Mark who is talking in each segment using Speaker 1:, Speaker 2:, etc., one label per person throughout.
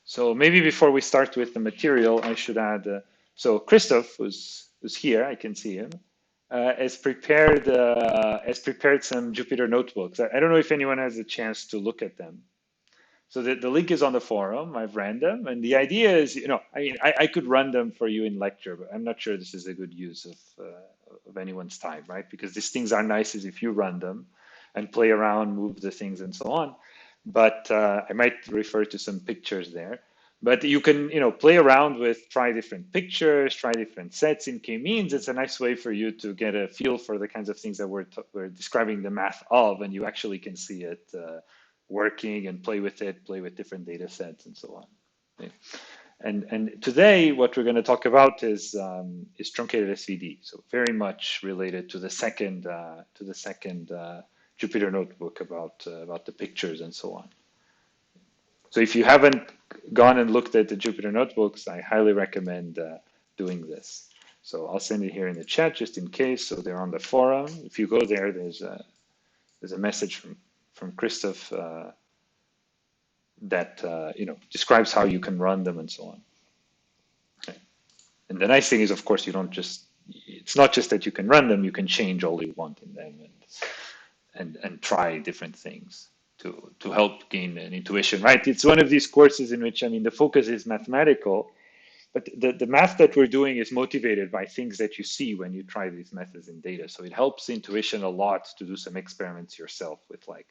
Speaker 1: So maybe before we start with the material, I should add, so Christoph, who's here, I can see him, has prepared some Jupyter notebooks. I don't know if anyone has a chance to look at them. So the link is on the forum. I've ran them, and the idea is, I mean, I could run them for you in lecture, but I'm not sure this is a good use of anyone's time, right? Because these things are nice as if you run them and play around, move the things, and so on. But I might refer to some pictures there. But you can, play around with, try different pictures, try different sets in k-means. It's a nice way for you to get a feel for the kinds of things that we're describing the math of, and you actually can see it working and play with it, play with different data sets and so on. Okay. And today, what we're going to talk about is truncated SVD. So very much related to the second Jupyter notebook about the pictures and so on. So if you haven't gone and looked at the Jupyter notebooks, I highly recommend doing this. So I'll send it here in the chat just in case. So they're on the forum. If you go there, there's a message from Christoph that describes how you can run them and so on. Okay. And the nice thing is, of course, it's not just that you can run them, you can change all you want in them and try different things to help gain an intuition, right? It's one of these courses in which, I mean, the focus is mathematical, but the math that we're doing is motivated by things that you see when you try these methods in data. So it helps intuition a lot to do some experiments yourself with, like,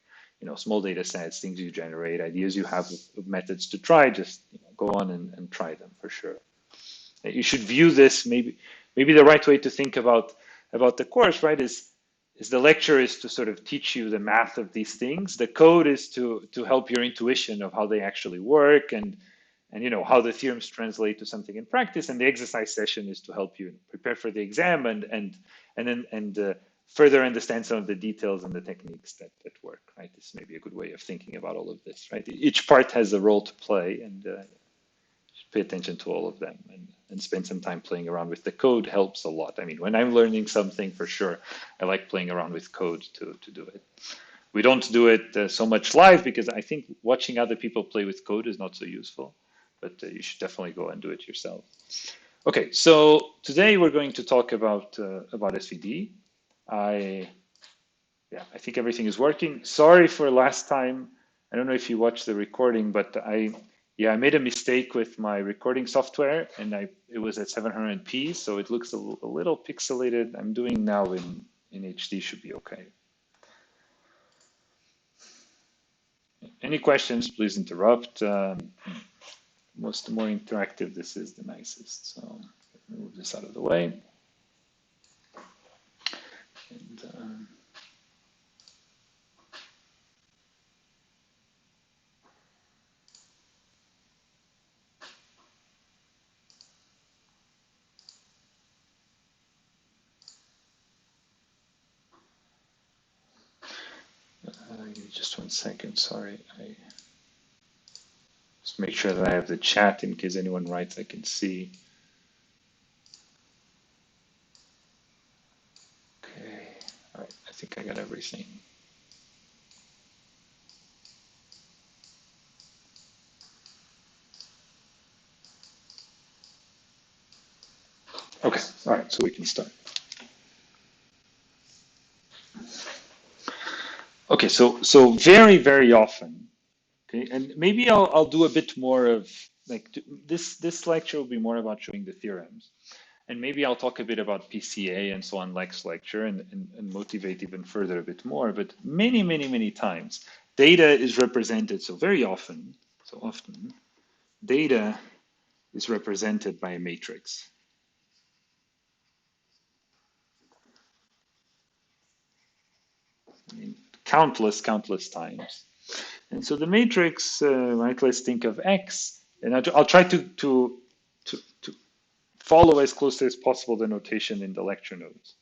Speaker 1: small data sets, things you generate, ideas you have of methods to try. Just go on and try them for sure. You should view this, maybe the right way to think about the course, right, is the lecture is to sort of teach you the math of these things. The code is to help your intuition of how they actually work and how the theorems translate to something in practice. And the exercise session is to help you prepare for the exam and then further understand some of the details and the techniques that work, right? This may be a good way of thinking about all of this, right? Each part has a role to play, and should pay attention to all of them and spend some time playing around with the code helps a lot. I mean, when I'm learning something, for sure, I like playing around with code to do it. We don't do it so much live because I think watching other people play with code is not so useful, but you should definitely go and do it yourself. Okay, so today we're going to talk about SVD. I think everything is working. Sorry for last time. I don't know if you watched the recording, but I made a mistake with my recording software, and it was at 700p, so it looks a little pixelated. I'm doing now in HD, should be okay. Any questions, please interrupt. The more interactive this is, the nicest. So move this out of the way. And, just 1 second, sorry. I just make sure that I have the chat in case anyone writes, I can see. Okay, all right, I think I got everything. Okay, all right, so we can start. Okay, so very, very often, okay, and maybe I'll do a bit more of, like, this lecture will be more about showing the theorems, and maybe I'll talk a bit about PCA and so on next lecture and motivate even further a bit more. But many times, data is represented, so often, data is represented by a matrix. I mean, countless times. And so the matrix, right, let's think of X, and I'll try to follow as closely as possible the notation in the lecture notes.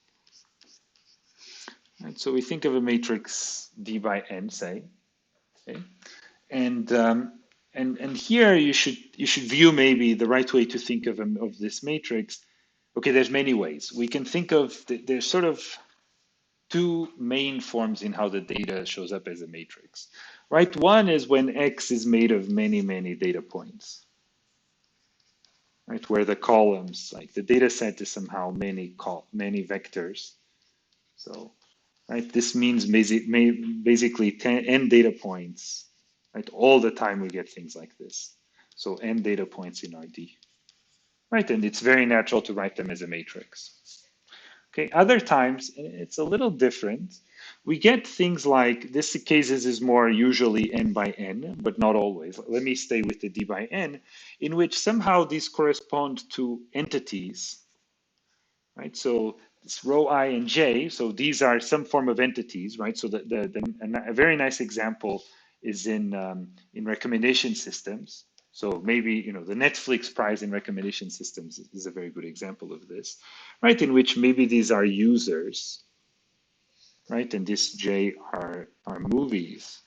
Speaker 1: Right, so we think of a matrix D by N, say, okay, and here you should view maybe the right way to think of this matrix. Okay, there's many ways we can think of. There's sort of two main forms in how the data shows up as a matrix. right? One is when X is made of many, many data points, right? Where the columns, like the data set is somehow many vectors. So, right, this means basically 10, n data points, right? All the time we get things like this. So n data points in RD, right? And it's very natural to write them as a matrix. Okay, other times it's a little different. We get things like, this cases is more usually n by n, but not always. Let me stay with the d by n, in which somehow these correspond to entities, right? So it's rho I and j, so these are some form of entities, right? So a very nice example is in recommendation systems. So maybe, the Netflix prize in recommendation systems is a very good example of this, right? In which maybe these are users, right? And this J are movies,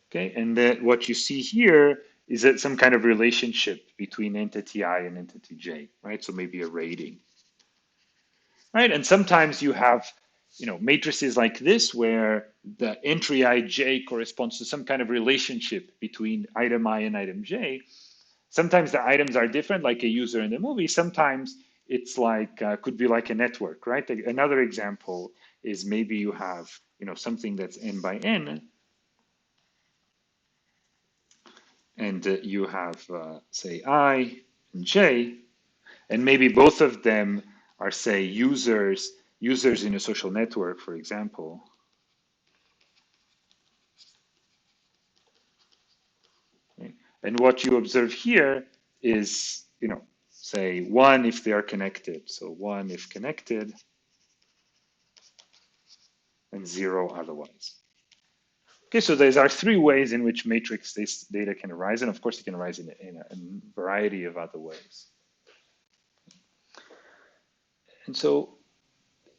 Speaker 1: okay? And that what you see here is that some kind of relationship between entity I and entity J, right? So maybe a rating, right? And sometimes you have, matrices like this where the entry ij corresponds to some kind of relationship between item I and item j. Sometimes the items are different, like a user in the movie. Sometimes it's like, could be like a network, right? Another example is maybe you have, something that's n by n, and you have, say, I and j, and maybe both of them are, say, users in a social network, for example. Okay? And what you observe here is, say, one if they are connected. So one if connected, and zero otherwise. Okay, so these are three ways in which matrix data can arise, and of course it can arise in a variety of other ways. And so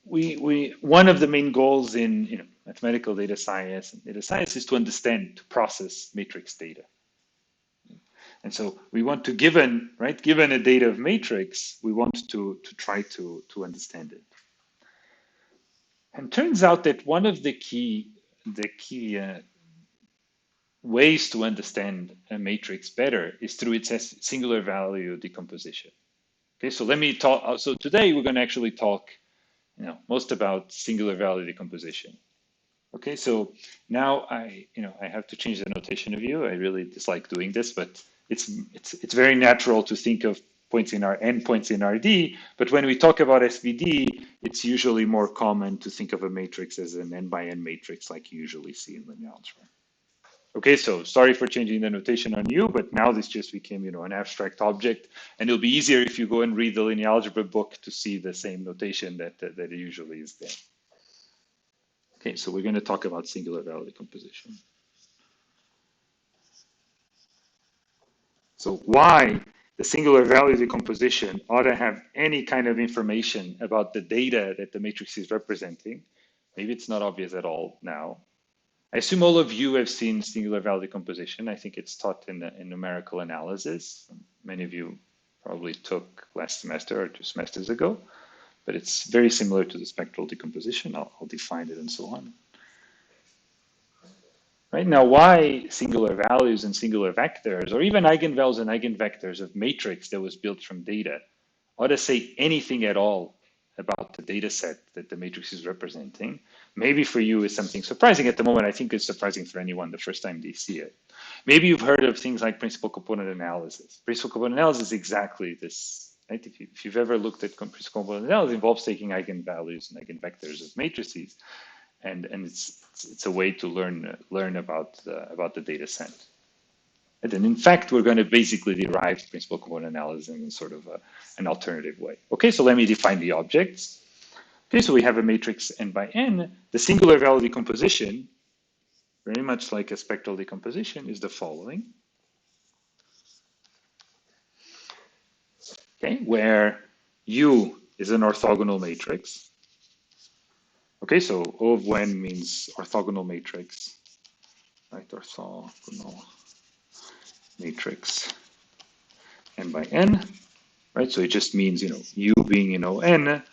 Speaker 1: one of the main goals in mathematical data science is to understand, to process matrix data. And so we want to, given a data of matrix, we want to try to understand it. And turns out that one of the key ways to understand a matrix better is through its singular value decomposition. Okay, so let me talk. So today we're going to actually talk, most about singular value decomposition. Okay, so now I have to change the notation of view. I really dislike doing this, but it's very natural to think of points in R endpoints in RD. But when we talk about SVD, it's usually more common to think of a matrix as an n by n matrix, like you usually see in linear algebra. Okay, so sorry for changing the notation on you, but now this just became, an abstract object, and it'll be easier if you go and read the linear algebra book to see the same notation that usually is there. Okay, so we're going to talk about singular value decomposition. So why the singular value decomposition ought to have any kind of information about the data that the matrix is representing. Maybe it's not obvious at all now. I assume all of you have seen singular value decomposition. I think it's taught in numerical analysis. Many of you probably took last semester or 2 semesters ago, but it's very similar to the spectral decomposition. I'll define it and so on. Right now, why singular values and singular vectors, or even eigenvalues and eigenvectors of matrix that was built from data, ought to say anything at all about the data set that the matrix is representing? Maybe for you is something surprising at the moment. I think it's surprising for anyone the first time they see it. Maybe you've heard of things like principal component analysis. Principal component analysis is exactly this. Right? If you've ever looked at principal component analysis, it involves taking eigenvalues and eigenvectors of matrices, and it's a way to learn about the data set. And then in fact, we're going to basically derive principal component analysis in sort of an alternative way. Okay, so let me define the objects. Okay, so we have a matrix n by n. The singular value decomposition, very much like a spectral decomposition, is the following. Okay, where U is an orthogonal matrix. Okay, so O of n means orthogonal matrix, right? Orthogonal matrix n by n, right? So it just means, U being, n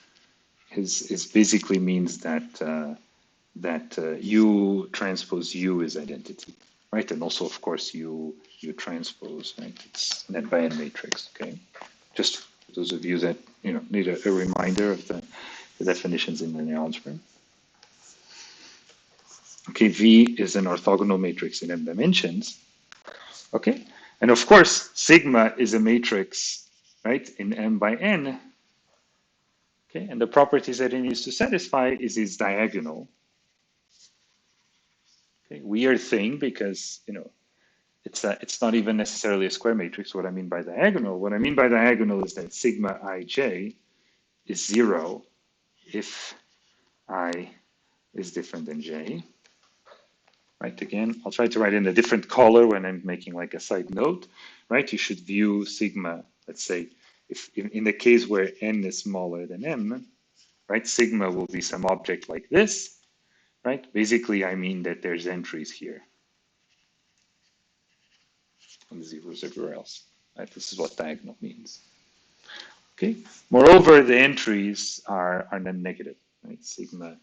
Speaker 1: is basically means that U transpose U is identity, right? And also, of course, U transpose, right? It's an n by n matrix, okay? Just for those of you that need a reminder of the definitions in the algebra. Okay, V is an orthogonal matrix in m dimensions. Okay, and of course, sigma is a matrix, right, in m by n. Okay, and the properties that it needs to satisfy is its diagonal. Okay, weird thing because it's not even necessarily a square matrix. What I mean by diagonal is that sigma ij is 0 if I is different than j. Right, again, I'll try to write in a different color when I'm making like a side note, right? You should view sigma, let's say, if in the case where n is smaller than m, right, sigma will be some object like this, right? Basically, I mean that there's entries here. And zeros everywhere else, right? This is what diagonal means. Okay. Moreover, the entries are non-negative, right? Sigma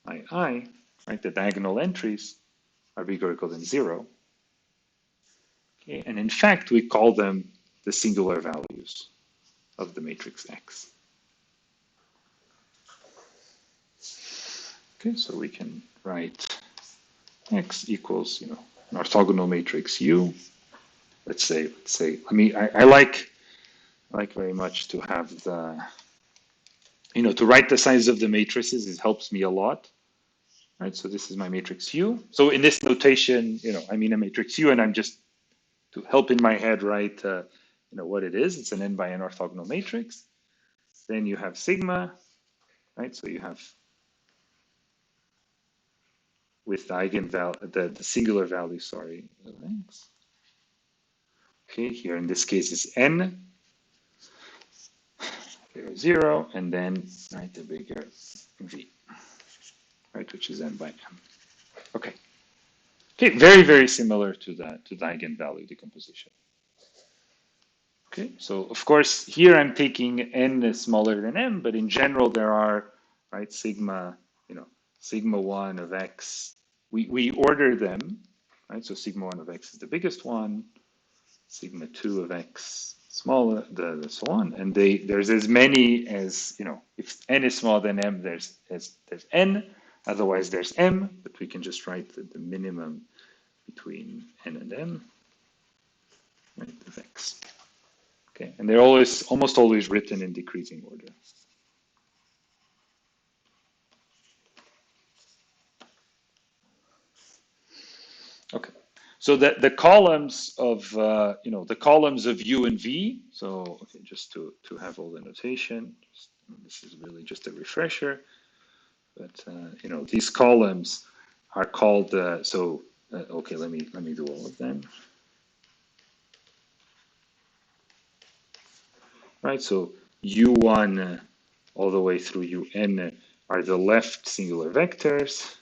Speaker 1: I, right? The diagonal entries are bigger or equal than 0. Okay, and in fact, we call them the singular values of the matrix X. Okay, so we can write X equals, an orthogonal matrix U. Let's say, I like very much to have the, to write the size of the matrices. It helps me a lot. Right, so this is my matrix U. So in this notation, I mean a matrix U, and I'm just to help in my head write, what it is. It's an n by n orthogonal matrix. Then you have sigma, right? So you have with the eigenvalue, the singular value, sorry. Okay, here in this case is n, 0, and then right the bigger v, right, which is n by m. Okay. Okay, very, very similar to the eigenvalue decomposition. Okay, so of course here I'm taking n is smaller than m, but in general there are, right, sigma, sigma 1 of x. We order them, right? So sigma 1 of x is the biggest one, sigma 2 of x smaller, so on, and there's as many as, if n is smaller than m, there's n, otherwise there's m, but we can just write the minimum between n and m, right, of x. Okay, and they're almost always written in decreasing order. Okay, so the columns of the columns of U and V. So okay, just to have all the notation. This is really just a refresher, but these columns are called. Okay, let me do all of them. Right, so U1 all the way through UN are the left singular vectors.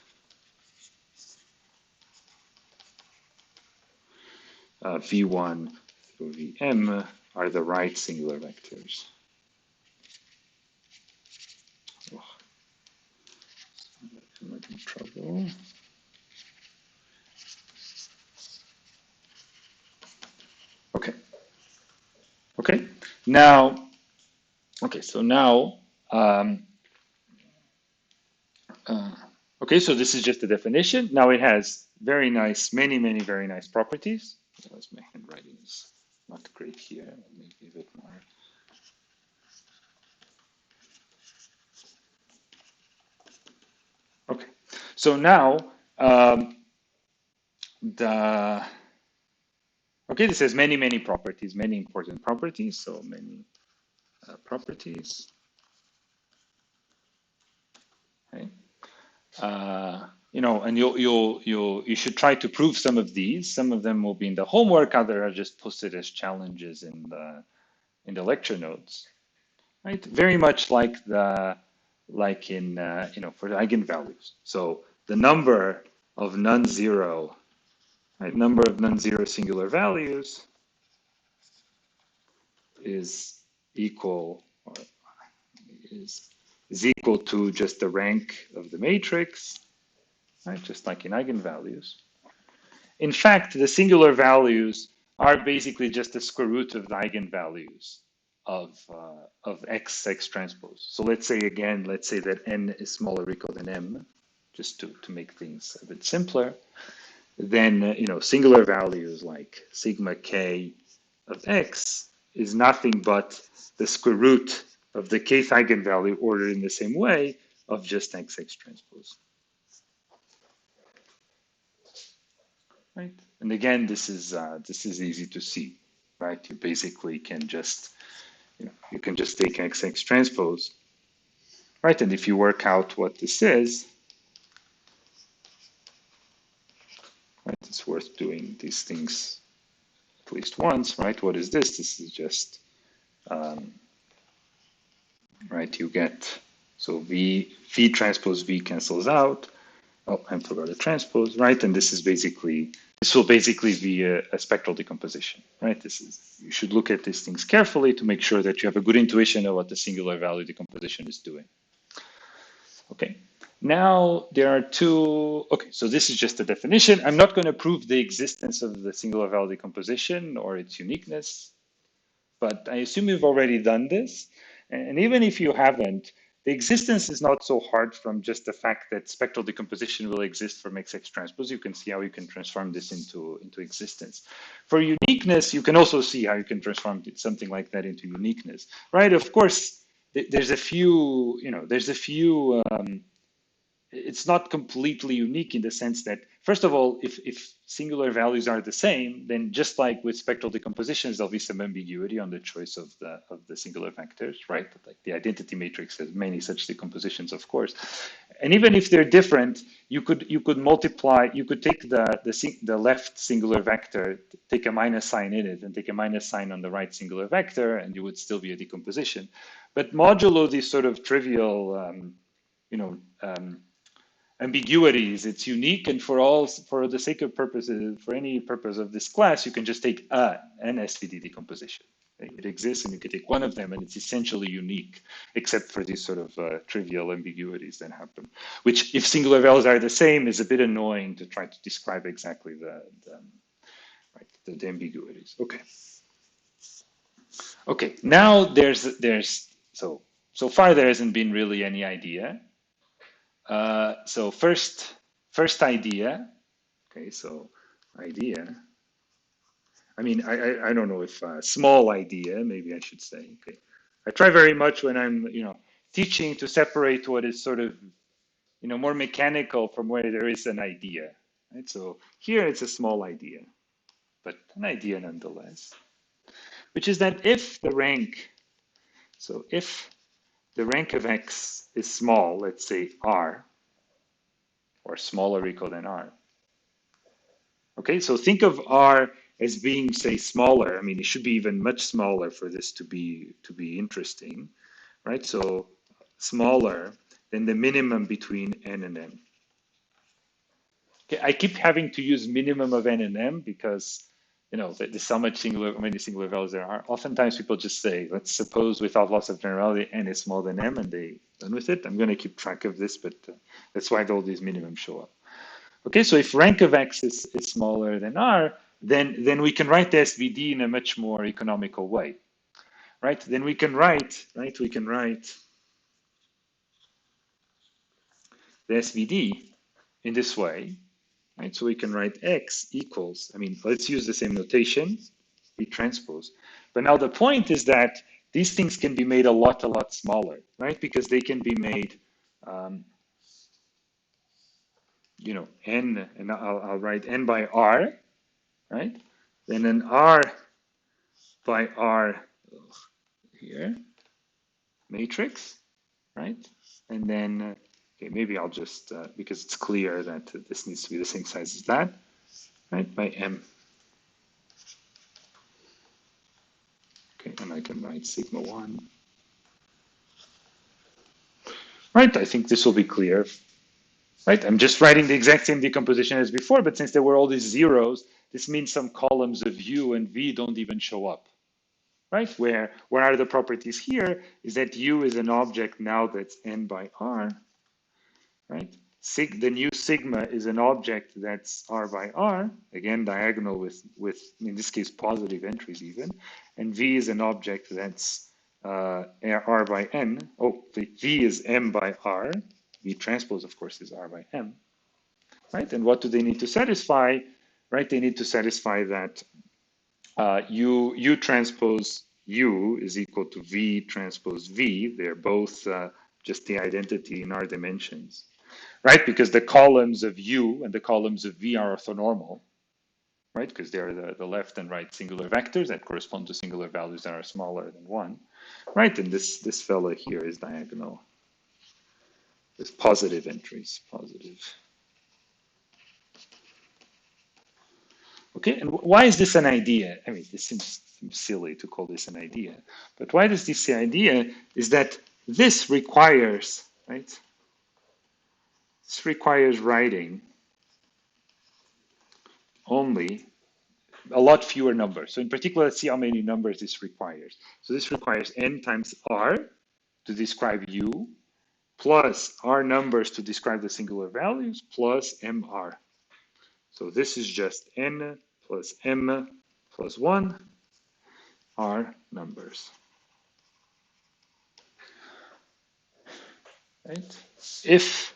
Speaker 1: V1 through Vm are the right singular vectors. Oh, I'm in trouble. Okay. Okay. Now, okay. So now, okay. So this is just a definition. Now it has very nice, many very nice properties. Otherwise, my handwriting is not great here. Let me give it more. Okay, so now this has many properties, many important properties. So many properties. Okay, and you should try to prove some of these. Some of them will be in the homework. Others are just posted as challenges in the lecture notes. Right, very much like in for the eigenvalues. So the number of non-zero, right, number of non-zero singular values is equal or is equal to just the rank of the matrix, right? Just like in eigenvalues. In fact, the singular values are basically just the square root of the eigenvalues of x transpose. So let's say again, let's say that n is smaller or equal than m, just to make things a bit simpler. Then singular values like sigma k of x is nothing but the square root of the kth eigenvalue ordered in the same way of just x transpose. Right? And again, this is easy to see, right? You basically can just you can just take x transpose, right? And if you work out what this is, right, it's worth doing these things at least once, right? What is this? This is just right. You get so v transpose v cancels out. Oh, I forgot a transpose, right? And this will basically be a spectral decomposition, right? You should look at these things carefully to make sure that you have a good intuition of what the singular value decomposition is doing. Okay, now there are two, okay, so this is just a definition. I'm not going to prove the existence of the singular value decomposition or its uniqueness, but I assume you've already done this. And even if you haven't, the existence is not so hard from just the fact that spectral decomposition will exist from XX transpose. You can see how you can transform this into existence. For uniqueness, you can also see how you can transform something like that into uniqueness, right? Of course, there's a few, it's not completely unique in the sense that, first of all, if singular values are the same, then just like with spectral decompositions, there'll be some ambiguity on the choice of the singular vectors, right? Like the identity matrix has many such decompositions, of course. And even if they're different, you could multiply, you could take the left singular vector, take a minus sign in it, and take a minus sign on the right singular vector, and you would still be a decomposition. But modulo these sort of trivial, ambiguities, it's unique, and for the sake of purposes, for any purpose of this class, you can just take an SVD decomposition. It exists, and you can take one of them, and it's essentially unique, except for these sort of trivial ambiguities that happen, which, if singular values are the same, is a bit annoying to try to describe exactly the ambiguities. Okay. Now so far there hasn't been really any idea. So first idea. Okay, so idea. I mean, I don't know if small idea, maybe I should say. Okay, I try very much when I'm teaching to separate what is sort of more mechanical from where there is an idea. Right. So here it's a small idea, but an idea nonetheless, which is that if the rank of x is small, let's say r, or smaller or equal than r. Okay, so think of R as being, say, smaller. I mean, it should be even much smaller for this to be interesting, right? So smaller than the minimum between n and m. Okay, I keep having to use minimum of n and m because there's so many singular values there are. Oftentimes people just say, let's suppose without loss of generality n is smaller than m, and they done with it. I'm going to keep track of this, but that's why all these minimums show up. Okay, so if rank of x is smaller than r, then we can write the SVD in a much more economical way, right? Then we can write the SVD in this way, right? So we can write x equals, I mean, let's use the same notation, V transpose. But now the point is that these things can be made a lot smaller, right? Because they can be made, n, and I'll write n by r, right? Then an r by r here, matrix, right? And then, okay, maybe I'll just, because it's clear that this needs to be the same size as that, right, by m. Okay, and I can write sigma 1. Right, I think this will be clear. Right, I'm just writing the exact same decomposition as before, but since there were all these zeros, this means some columns of u and v don't even show up. Right, where are the properties here is that u is an object now that's n by r, right? the new sigma is an object that's R by R, again diagonal with in this case positive entries even, and V is an object that's R by N. Oh, V is M by R. V transpose, of course, is R by M, right? And what do they need to satisfy? Right, they need to satisfy that U transpose U is equal to V transpose V. They're both just the identity in R dimensions, right? Because the columns of U and the columns of V are orthonormal, right? Because they're the left and right singular vectors that correspond to singular values that are smaller than 1, right? And this fellow here is diagonal with positive entries, positive. Okay, and why is this an idea? I mean, this seems silly to call this an idea, but why does this idea is that this requires, right? This requires writing only a lot fewer numbers. So in particular, let's see how many numbers this requires. So this requires n times r to describe u, plus r numbers to describe the singular values, plus mr. So this is just n plus m plus 1 r numbers. Right? If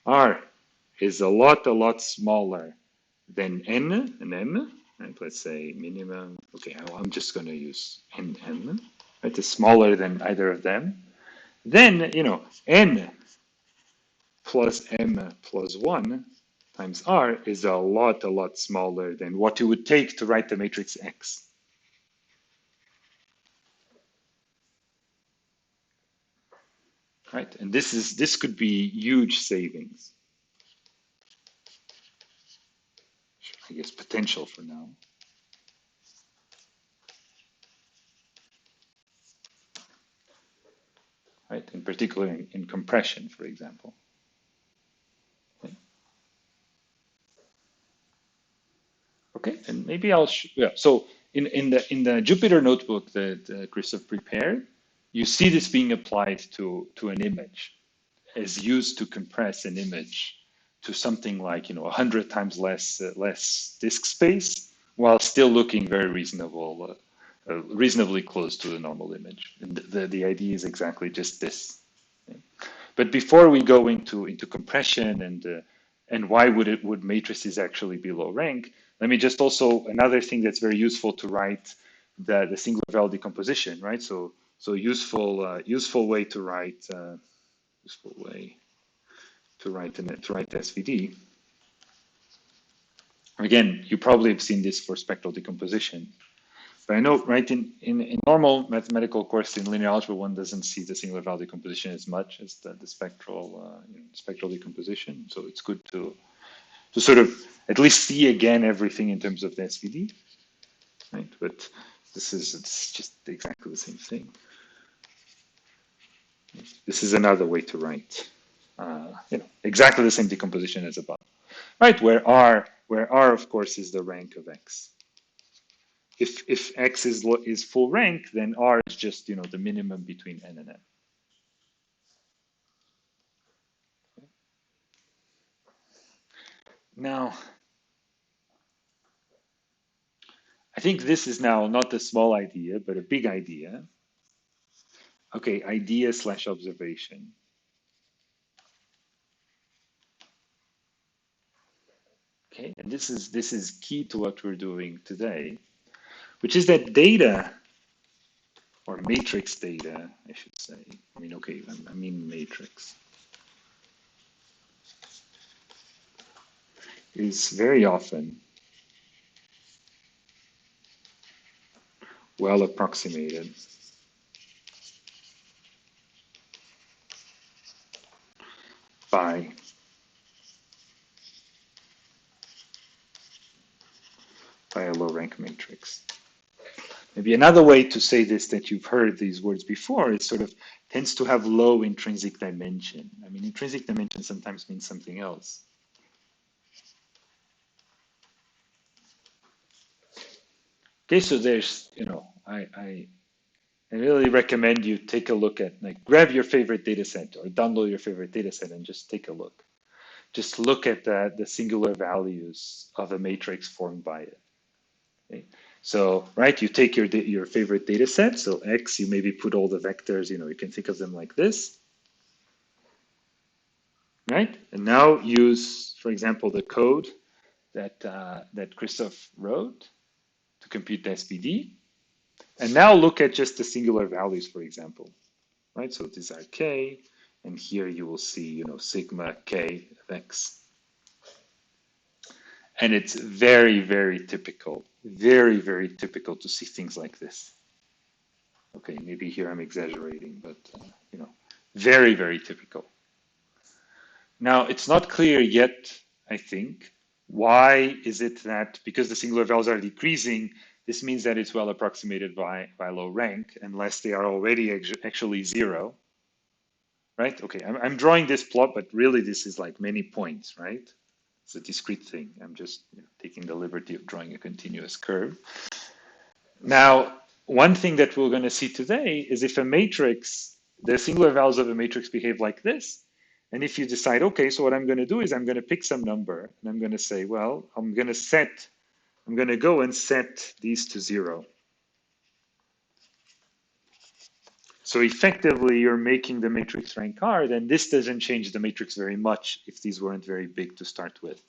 Speaker 1: r is a lot smaller than n and m, right? Let's say minimum. Okay, I'm just going to use nm. Right? It's smaller than either of them. Then n plus m plus 1 times r is a lot smaller than what you would take to write the matrix X. Right? And this could be huge savings. I guess potential for now. Right? In particular in compression, for example. Okay, and maybe I'll yeah. So in the Jupyter notebook that Christoph prepared, you see this being applied to an image, is used to compress an image to something like 100 times less disk space, while still looking very reasonable, reasonably close to the normal image. And the idea is exactly just this. Okay? But before we go into compression and why would matrices actually be low rank, let me just also another thing that's very useful to write the singular value decomposition, right? So useful way to write SVD. Again, you probably have seen this for spectral decomposition. But I know, right, in normal mathematical course in linear algebra, one doesn't see the singular value decomposition as much as the spectral decomposition. So it's good to sort of at least see again everything in terms of the SVD, right? But it's just exactly the same thing. This is another way to write, exactly the same decomposition as above, right? Where R of course is the rank of X. If X is full rank, then R is just the minimum between N and M. Now, I think this is now not a small idea, but a big idea. Okay, idea / observation. Okay, and this is key to what we're doing today, which is that data, or matrix data, I should say. I mean matrix, is very often well approximated by a low rank matrix. Maybe another way to say this that you've heard these words before is sort of tends to have low intrinsic dimension. I mean, intrinsic dimension sometimes means something else. Okay, so there's, I really recommend you take a look at, like, grab your favorite data set or download your favorite data set and just take a look. Just look at the singular values of a matrix formed by it. Okay? So, right, you take your favorite data set. So X, you maybe put all the vectors, you can think of them like this, right? And now use, for example, the code that Christoph wrote to compute the SVD. And now look at just the singular values, for example, right? So these are K, and here you will see, sigma K of X. And it's very, very typical, very, very typical to see things like this. Okay, maybe here I'm exaggerating, but, very, very typical. Now, it's not clear yet, I think, why is it that because the singular values are decreasing, this means that it's well approximated by low rank, unless they are already actually zero, right? Okay, I'm drawing this plot, but really this is like many points, right? It's a discrete thing. I'm just taking the liberty of drawing a continuous curve. Now, one thing that we're going to see today is if a matrix, the singular values of a matrix behave like this, and if you decide, okay, so what I'm going to do is I'm going to pick some number, and I'm going to say, well, I'm going to go and set these to 0. So effectively, you're making the matrix rank hard, and this doesn't change the matrix very much if these weren't very big to start with.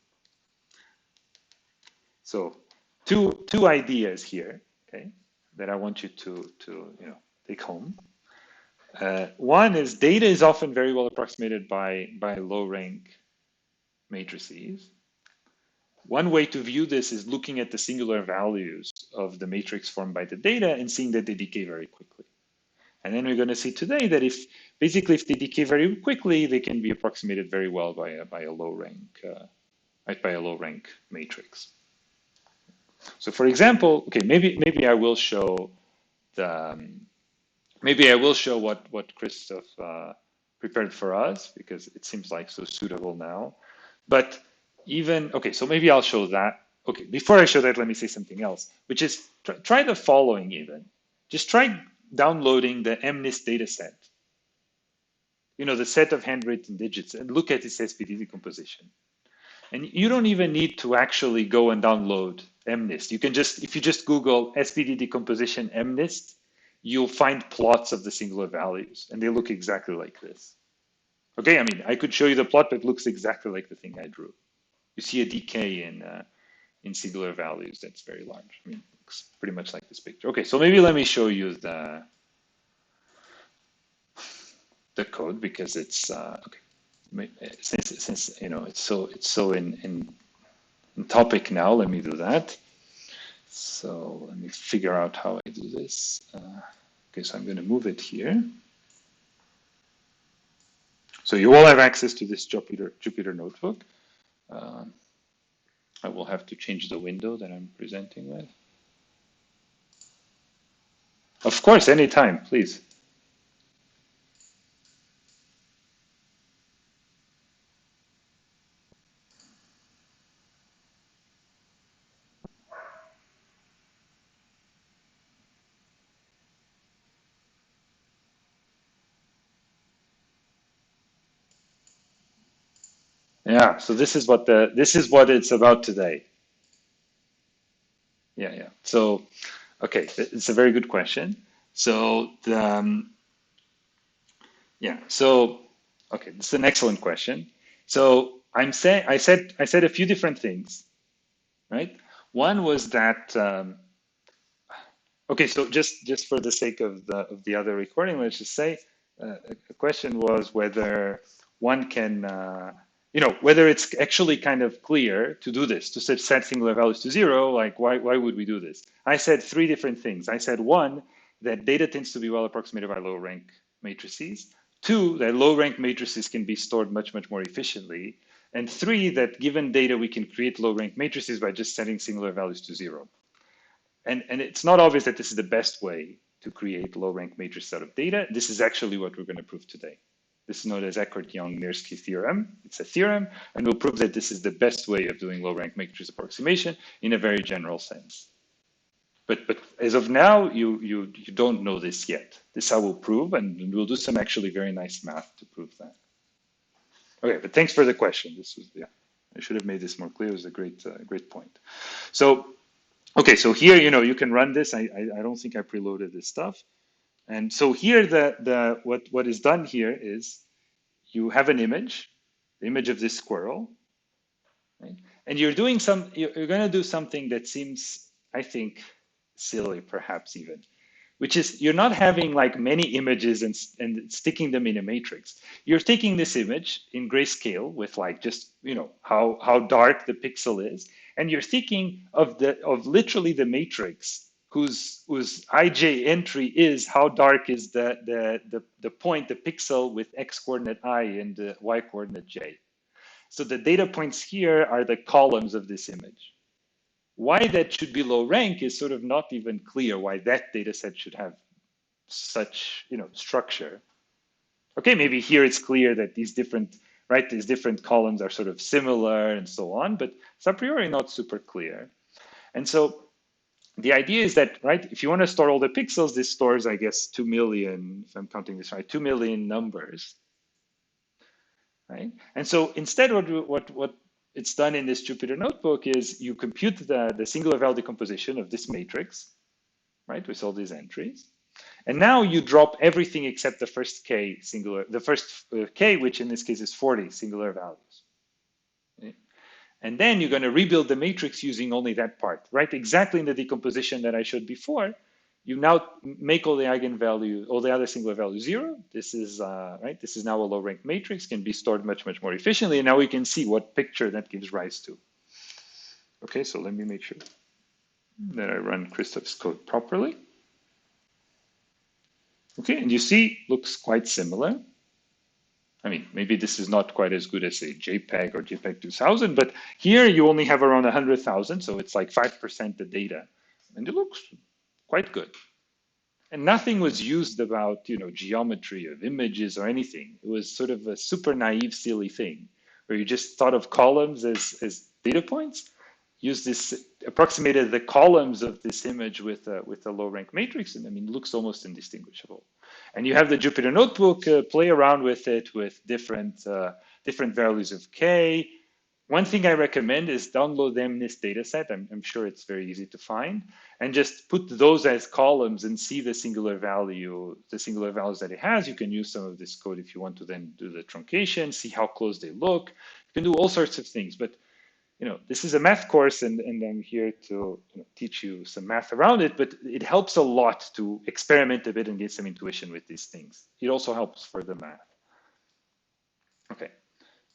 Speaker 1: So two ideas here, okay, that I want you to take home. One is data is often very well approximated by low rank matrices. One way to view this is looking at the singular values of the matrix formed by the data and seeing that they decay very quickly. And then we're going to see today that if they decay very quickly, they can be approximated very well by a low rank matrix. So for example, okay, maybe I will show what Christoph prepared for us, because it seems like so suitable now. But okay, so maybe I'll show that. Okay, before I show that, let me say something else, which is try the following even. Just try downloading the MNIST data set, the set of handwritten digits, and look at its SVD decomposition. And you don't even need to actually go and download MNIST. You can if you just Google SVD decomposition MNIST, you'll find plots of the singular values, and they look exactly like this. Okay, I mean, I could show you the plot, but it looks exactly like the thing I drew. You see a decay in singular values that's very large. I mean, it looks pretty much like this picture. Okay, so maybe let me show you the code, because it's okay. Since it's so in topic now. Let me do that. So let me figure out how I do this. Okay, so I'm going to move it here. So you all have access to this Jupyter notebook. I will have to change the window that I'm presenting with. Of course, anytime, please. Yeah, so this is what it's about today. Yeah. So, okay, it's a very good question. So okay, this is an excellent question. So I said a few different things, right? One was that okay, so just for the sake of the other recording, let's just say the question was whether one can whether it's actually kind of clear to do this, to set singular values to 0. Like why would we do this? I said 3 different things. I said 1, that data tends to be well approximated by low rank matrices. 2, that low rank matrices can be stored much more efficiently. And 3, that given data we can create low rank matrices by just setting singular values to 0. And it's not obvious that this is the best way to create low rank matrices out of data. This is actually what we're going to prove today. This is known as Eckert-Young-Mirsky theorem. It's a theorem, and we'll prove that this is the best way of doing low rank matrix approximation in a very general sense. But as of now, you don't know this yet. This I will prove, and we'll do some actually very nice math to prove that. Okay, but thanks for the question. This was, yeah, I should have made this more clear. It was a great point. So, okay, so here, you can run this. I don't think I preloaded this stuff. And so here, what is done here is you have an image, the image of this squirrel, right? And you're going to do something that seems, I think, silly, perhaps even, which is you're not having like many images and sticking them in a matrix. You're taking this image in grayscale with like just how dark the pixel is, and you're thinking of literally the matrix whose ij entry is how dark is the point, the pixel with x coordinate I and the y coordinate j. So the data points here are the columns of this image. Why that should be low rank is sort of not even clear why that data set should have such structure. Okay, maybe here it's clear that these different columns are sort of similar and so on, but it's a priori not super clear. And so the idea is that, right, if you want to store all the pixels, this stores, I guess, 2 million, if I'm counting this right, 2 million numbers, right? And so instead, what it's done in this Jupyter notebook is you compute the singular value decomposition of this matrix, right, with all these entries. And now you drop everything except the first k singular, the first k, which in this case is 40 singular values. Okay? And then you're going to rebuild the matrix using only that part, right? Exactly in the decomposition that I showed before. You now make all the eigenvalues, all the other singular values 0. This is right. This is now a low-rank matrix, can be stored much more efficiently. And now we can see what picture that gives rise to. Okay, so let me make sure that I run Christoph's code properly. Okay, and you see, looks quite similar. I mean, maybe this is not quite as good as a JPEG or JPEG 2000, but here you only have around 100,000, so it's like 5% the data, and it looks quite good. And nothing was used about, geometry of images or anything. It was sort of a super naive, silly thing, where you just thought of columns as data points, approximated the columns of this image with a low rank matrix, and I mean, it looks almost indistinguishable. And you have the Jupyter notebook, play around with it with different values of k. One thing I recommend is download the MNIST dataset. I'm sure it's very easy to find, and just put those as columns and see the singular values that it has. You can use some of this code if you want to then do the truncation, see how close they look. You can do all sorts of things, but this is a math course, and I'm here to teach you some math around it, but it helps a lot to experiment a bit and get some intuition with these things. It also helps for the math. Okay,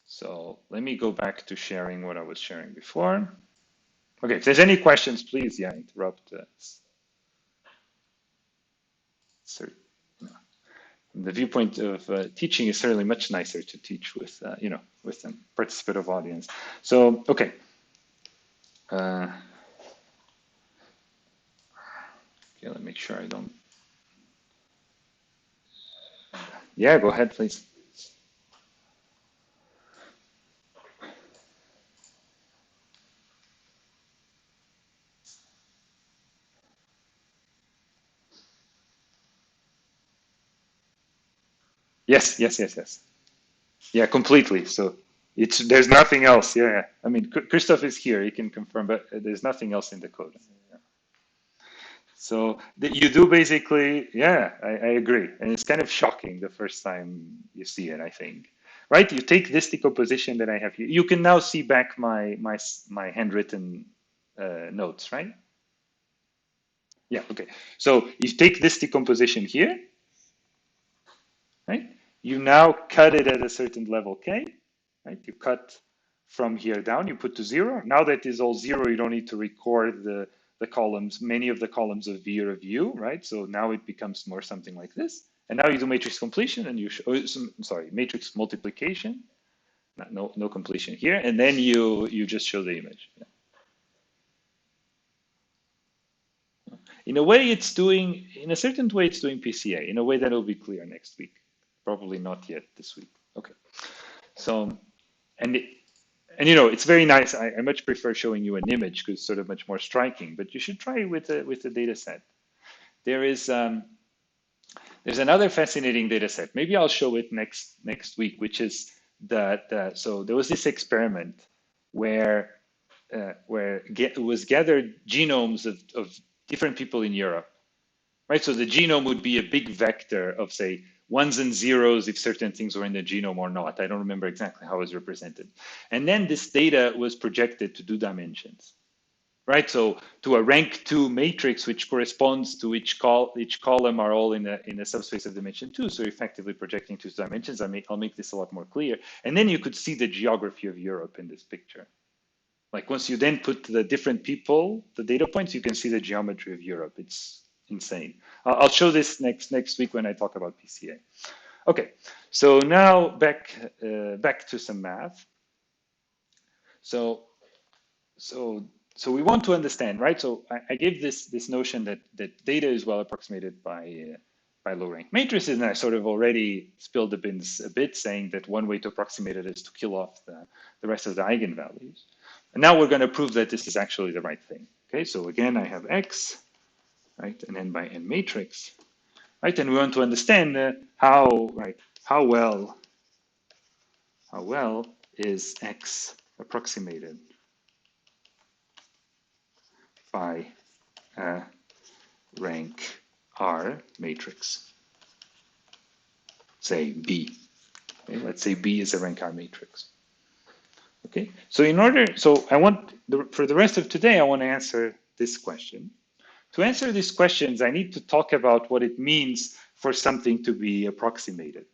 Speaker 1: so let me go back to sharing what I was sharing before. Okay, if there's any questions, please, interrupt. From the viewpoint of teaching, is certainly much nicer to teach with, with a participative audience. So, okay. Okay, let me make sure I don't. Yeah, go ahead, please. Yes. Yeah, completely. So there's nothing else. Yeah. I mean, Christoph is here; he can confirm, but there's nothing else in the code. Yeah. So you do basically, yeah, I agree, and it's kind of shocking the first time you see it. I think, right? You take this decomposition that I have here. You can now see back my handwritten notes, right? Yeah. Okay. So you take this decomposition here, right? You now cut it at a certain level k, right? You cut from here down, you put to 0. Now that is all 0, you don't need to record the columns, many of the columns of V or of U, right? So now it becomes more something like this. And now you do matrix completion and matrix multiplication. No completion here. And then you just show the image. Yeah. In a way, in a certain way, it's doing PCA. In a way, that will be clear next week. Probably not yet this week. Okay. So, and And you know, it's very nice. I much prefer showing you an image because it's sort of much more striking. But you should try it with a data set. There is there's another fascinating data set. Maybe I'll show it next week, which is so there was this experiment where it was gathered genomes of different people in Europe, right? So the genome would be a big vector of, say, ones and zeros if certain things were in the genome or not. I don't remember exactly how it was represented. And then this data was projected to 2 dimensions, right? So to a rank 2 matrix, which corresponds to each column are all in a subspace of dimension 2. So effectively projecting 2 dimensions. I'll make this a lot more clear. And then you could see the geography of Europe in this picture. Like once you then put the different people, the data points, you can see the geometry of Europe. It's insane. I'll show this next week when I talk about PCA. Okay, so now back to some math. So we want to understand, right? So I gave this notion that data is well approximated by low rank matrices, and I sort of already spilled the beans a bit, saying that one way to approximate it is to kill off the rest of the eigenvalues. And now we're going to prove that this is actually the right thing. Okay, so again, I have X, right, an n by n matrix, right, and we want to understand how well is X approximated by a rank R matrix, say B. Okay, let's say B is a rank R matrix. Okay, so for the rest of today, I want to answer this question. To answer these questions, I need to talk about what it means for something to be approximated,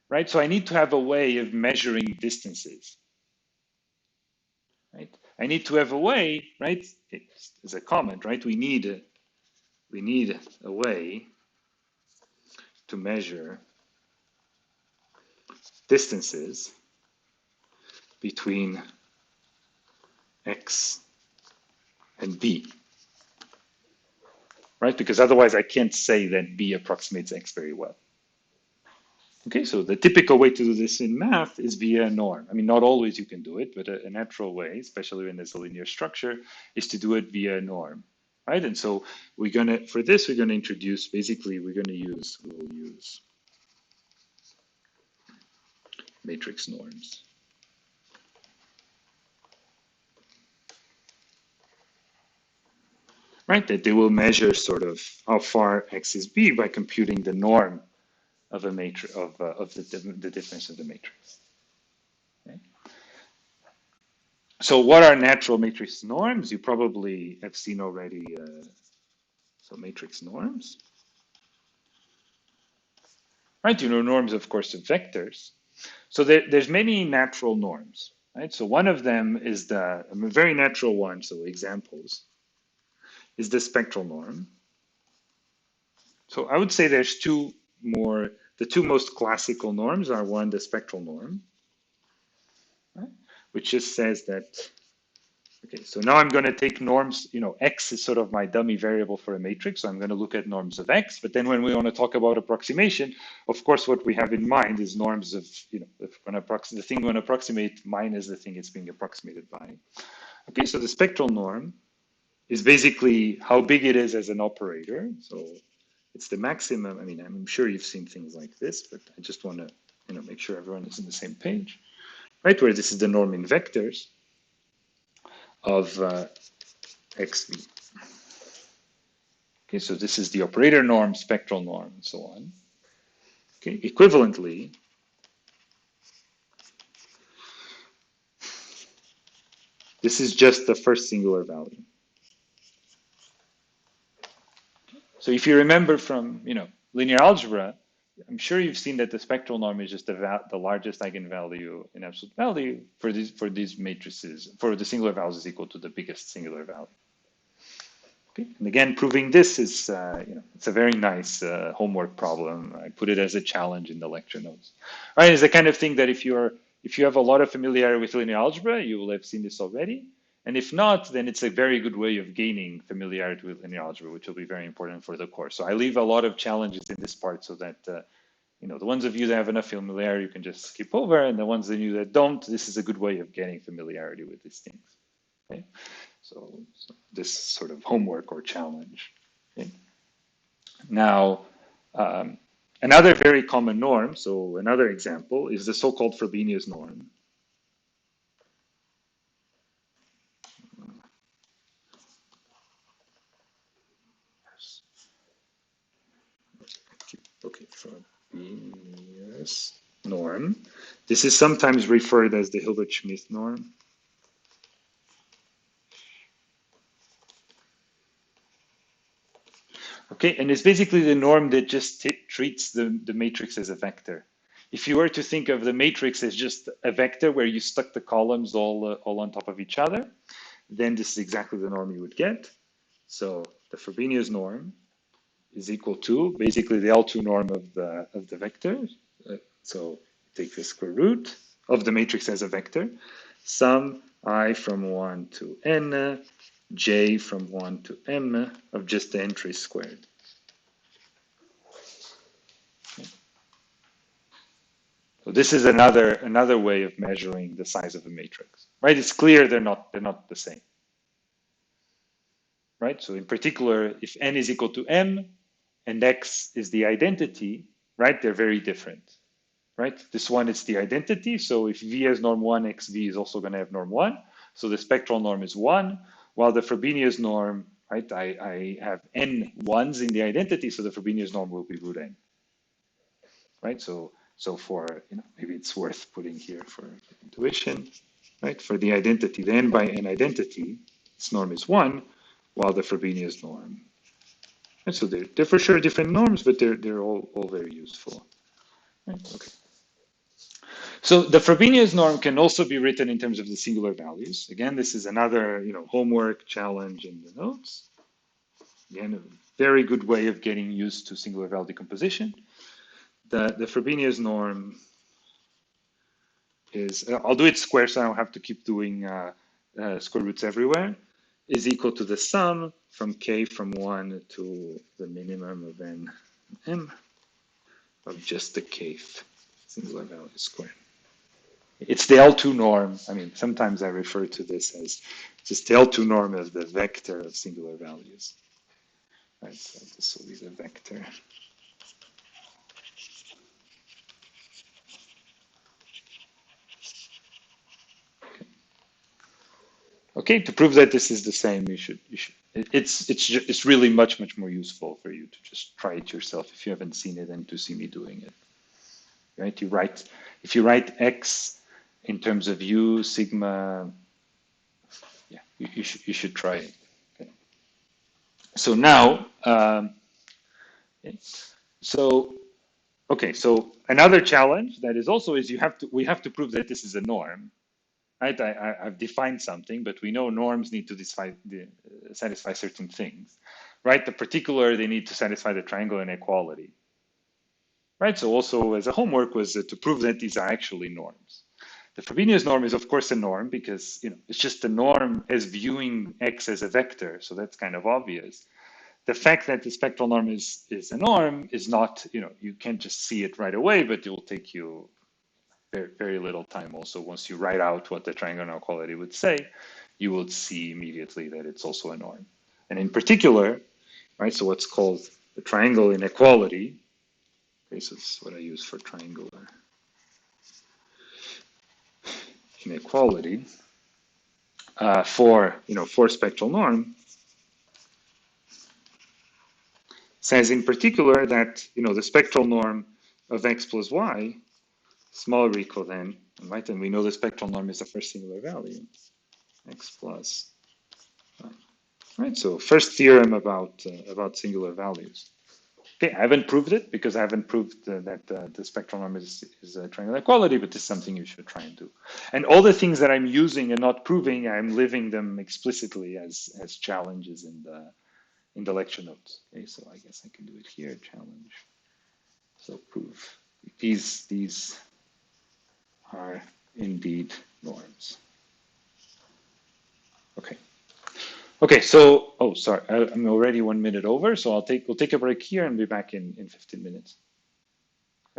Speaker 1: right? So I need to have a way of measuring distances, right? I need to have a way, right? It's a comment, right? We need a way to measure distances between X and B, right? Because otherwise I can't say that B approximates X very well. Okay, so the typical way to do this in math is via a norm. I mean, not always you can do it, but a natural way, especially when there's a linear structure, is to do it via a norm, right? And so we'll introduce, basically we'll use matrix norms. Right, that they will measure sort of how far X is B by computing the norm of a matrix of the difference of the matrix. Okay. So what are natural matrix norms? You probably have seen already. So matrix norms, right? You know norms, of course, of vectors. So there's many natural norms, right? So one of them is a very natural one. So examples is the spectral norm. So I would say there's the two most classical norms are one, the spectral norm, right? Which just says that, okay, so now I'm going to take norms, X is sort of my dummy variable for a matrix, so I'm going to look at norms of X, but then when we want to talk about approximation, of course, what we have in mind is norms of, the thing we want to approximate minus the thing it's being approximated by. Okay, so the spectral norm is basically how big it is as an operator, so it's the maximum. I mean, I'm sure you've seen things like this, but I just want to, make sure everyone is on the same page, right? Where this is the norm in vectors of XV. Okay, so this is the operator norm, spectral norm, and so on. Okay, equivalently, this is just the first singular value. So if you remember from, linear algebra, I'm sure you've seen that the spectral norm is just the largest eigenvalue in absolute value for these matrices, for the singular values is equal to the biggest singular value. Okay. And again, proving this is, it's a very nice homework problem. I put it as a challenge in the lecture notes. All right, it's the kind of thing that if you have a lot of familiarity with linear algebra, you will have seen this already. And if not, then it's a very good way of gaining familiarity with linear algebra, which will be very important for the course. So I leave a lot of challenges in this part so that the ones of you that have enough familiarity, you can just skip over, and the ones of you that don't, this is a good way of getting familiarity with these things. Okay? So this sort of homework or challenge. Okay? Now, another very common norm, so another example, is the so-called Frobenius norm. Okay, Frobenius norm. This is sometimes referred as the Hilbert-Schmidt norm. Okay, and it's basically the norm that just treats the matrix as a vector. If you were to think of the matrix as just a vector where you stuck the columns all on top of each other, then this is exactly the norm you would get. So the Frobenius norm is equal to basically the L2 norm of the vector. So take the square root of the matrix as a vector, sum I from 1 to n, j from 1 to m of just the entries squared. So this is another way of measuring the size of a matrix, right? It's clear they're not the same, right? So in particular, if n is equal to m and x is the identity, right? They're very different, right? This one is the identity. So if v has norm 1, xv is also going to have norm 1. So the spectral norm is 1, while the Frobenius norm, right? I have n ones in the identity, so the Frobenius norm will be root n, right? So for, maybe it's worth putting here for intuition, right? For the identity, the n by n identity, its norm is 1, while the Frobenius norm. And so they're for sure different norms, but they're all very useful. Right? Okay. So the Frobenius norm can also be written in terms of the singular values. Again, this is another homework challenge in the notes. Again, a very good way of getting used to singular value decomposition. The Frobenius norm is, I'll do it square so I don't have to keep doing square roots everywhere, is equal to the sum from k from 1 to the minimum of n m of just the kth singular value squared. It's the L2 norm. I mean, sometimes I refer to this as just the L2 norm of the vector of singular values. Right, so this will be the vector. Okay, to prove that this is the same, it's really much more useful for you to just try it yourself if you haven't seen it and to see me doing it. Right? If you write x in terms of u sigma, yeah, you should try it. Okay. So now, so another challenge that is also is we have to prove that this is a norm. Right? I've defined something, but we know norms need to satisfy certain things, right? The particular, they need to satisfy the triangle inequality, right? So also as a homework was to prove that these are actually norms. The Frobenius norm is of course a norm because it's just a norm as viewing x as a vector, so that's kind of obvious. The fact that the spectral norm is a norm is not, you can't just see it right away, but it will take you very, very little time. Also, once you write out what the triangle inequality would say, you will see immediately that it's also a norm. And in particular, right, so what's called the triangle inequality, okay, so this is what I use for triangular inequality, for spectral norm, says in particular that, the spectral norm of x plus y, smaller or equal than, right? And we know the spectral norm is the first singular value, x plus y. Right, so first theorem about singular values. Okay, I haven't proved it because I haven't proved that the spectral norm is a triangle inequality, but this is something you should try and do. And all the things that I'm using and not proving, I'm living them explicitly as challenges in the lecture notes. Okay, so I guess I can do it here, challenge. So prove these are indeed norms. Okay. Okay, so, oh, sorry, I'm already 1 minute over, so we'll take a break here and be back in 15 minutes.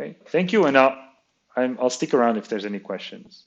Speaker 1: Okay, thank you, and I'll stick around if there's any questions.